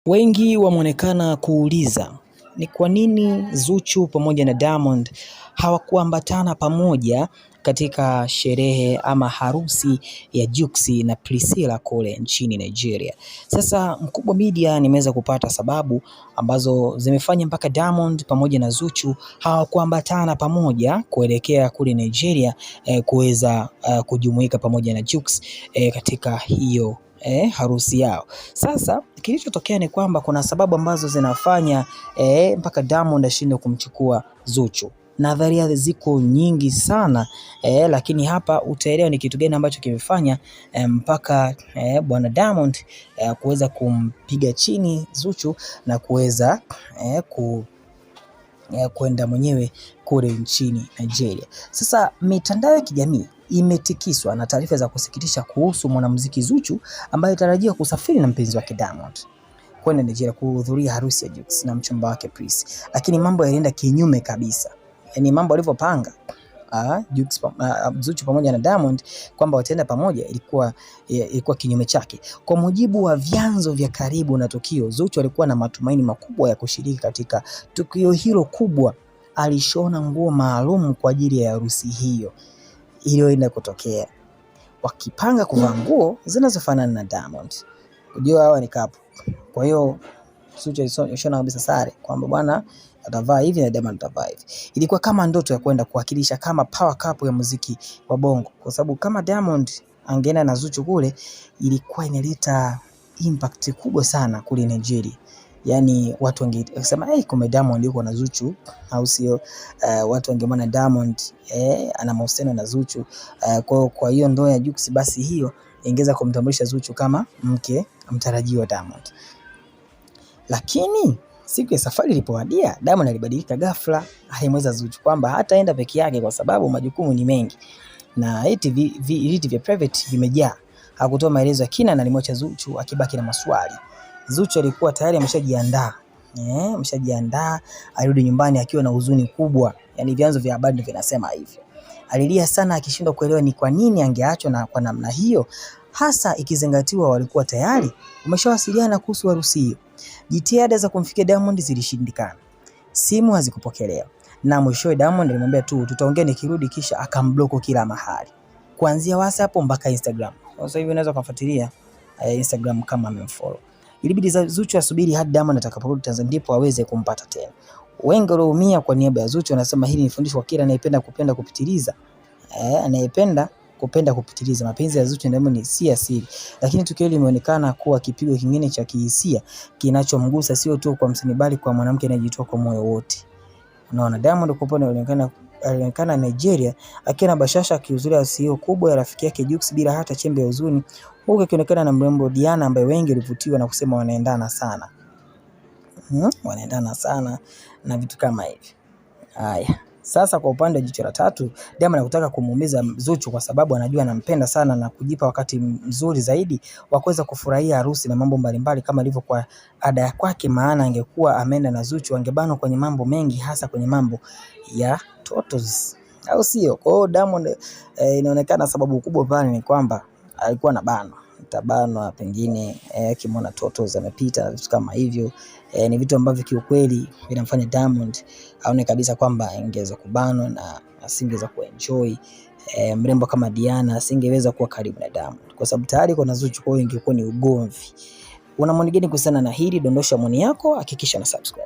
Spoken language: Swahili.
Wengi wameonekana kuuliza ni kwa nini Zuchu pamoja na Diamond hawakuambatana pamoja katika sherehe ama harusi ya Jux na Priscilla kule nchini Nigeria. Sasa Mkubwa Media nimeweza kupata sababu ambazo zimefanya mpaka Diamond pamoja na Zuchu hawakuambatana pamoja kuelekea kule Nigeria kuweza kujumuika pamoja na Jux katika hiyo harusi yao. Sasa kilichotokea ni kwamba kuna sababu ambazo zinafanya mpaka Diamond ashinde kumchukua Zuchu. Nadharia ziko nyingi sana lakini hapa utaelewa ni kitu gani ambacho kimefanya mpaka bwana Diamond kuweza kumpiga chini Zuchu na kuweza kwenda mwenyewe kule nchini Nigeria. Sasa mitandao ya kijamii imetikiswa na taarifa za kusikitisha kuhusu mwanamuziki Zuchu ambaye tarajiwa kusafiri na mpenzi wake Diamond kwenda Nigeria kuhudhuria harusi ya Jux na mchumba wake Pris. Lakini mambo yalienda kinyume kabisa. Yaani mambo alivyopanga Zuchu pamoja na Diamond kwamba wataenda pamoja ilikuwa kinyume chake. Kwa mujibu wa vyanzo vya karibu na tukio, Zuchu alikuwa na matumaini makubwa ya kushiriki katika tukio hilo kubwa. Alishona nguo maalum kwa ajili ya harusi hiyo iliyoenda kutokea, wakipanga kuvaa nguo zinazofanana na Diamond. Unajua hawa ni couple. Kwa hiyo Zuchu alishona kabisa sare kwamba bwana atavaa hivi na Diamond atavaa hivi. Ilikuwa kama ndoto ya kwenda kuwakilisha kama power couple ya muziki wa Bongo, kwa sababu kama Diamond angeenda na Zuchu kule ilikuwa inaleta impact kubwa sana kule Nigeria. Yani watu wangesema kumbe Diamond yuko na Zuchu au sio? Watu wangemwona Diamond ana mahusiano na Zuchu. Kwa hiyo ndoa ya Jux basi hiyo ingeweza kumtambulisha Zuchu kama mke mtarajiwa Diamond. Lakini siku ya safari ilipowadia, Diamond alibadilika ghafla. Alimweza Zuchu kwamba hataenda peke yake kwa sababu majukumu ni mengi na viti vya private vimejaa. Hakutoa maelezo ya kina na alimwacha Zuchu akibaki na maswali. Zuchu alikuwa tayari ameshajiandaa, alirudi nyumbani akiwa na huzuni kubwa. Yaani vyanzo vya habari vinasema hivyo. Alilia sana akishindwa kuelewa ni kwa nini angeachwa na kwa namna hiyo, hasa ikizingatiwa walikuwa tayari wameshawasiliana kuhusu harusi hiyo. Jitihada za kumfikia Diamond zilishindikana. Simu hazikupokelewa. Na mwishowe Diamond alimwambia tu tutaongea nikirudi, kisha akamblock kila mahali. Kuanzia WhatsApp mpaka Instagram. Sasa hivi unaweza kufuatilia Instagram kama amemfollow. Ilibidi Zuchu asubiri hadi Diamond atakaporudi Tanzania ndipo aweze kumpata tena. Wengi walioumia kwa niaba ya Zuchu wanasema hili ni fundisho kwa kila anayependa kupitiliza. Anayependa kupitiliza. Mapenzi ya Zuchu na Diamond si asili. Lakini tukio hili limeonekana kuwa kipigo kingine cha kihisia kinachomgusa sio tu kwa msanii bali kwa mwanamke anayejitoa kwa moyo wote. Unaona, Diamond kwa upande alionekana Nigeria akiwa na bashasha akihudhuria harusi hiyo kubwa ya rafiki yake Jux bila hata chembe ya huzuni, huku akionekana na mrembo Diana ambaye wengi walivutiwa na kusema wanaendana sana. Wanaendana sana na vitu kama hivi. Haya. Sasa kwa upande wa jicho la tatu, Diamond anataka kumuumiza Zuchu kwa sababu anajua anampenda sana na kujipa wakati mzuri zaidi wa kuweza kufurahia harusi na mambo mbalimbali kama ilivyokuwa ada ya kwake, maana angekuwa ameenda na Zuchu angebanwa kwenye mambo mengi, hasa kwenye mambo ya totos. Au sio? Kwa hiyo Diamond inaonekana sababu kubwa pale ni kwamba alikuwa na tabanwa pengine kimona totos amepita, vitu kama hivyo. Ni vitu ambavyo kiukweli vinamfanya Diamond aone kabisa kwamba ingeweza kubanwa na asingeweza kuenjoy. Mrembo kama Diana asingeweza kuwa karibu na Diamond kwa sababu tayari kuna Zuchu, kwa hiyo ingekuwa ni ugomvi. Una maoni gani kuhusiana na hili? Dondosha maoni yako, hakikisha na subscribe.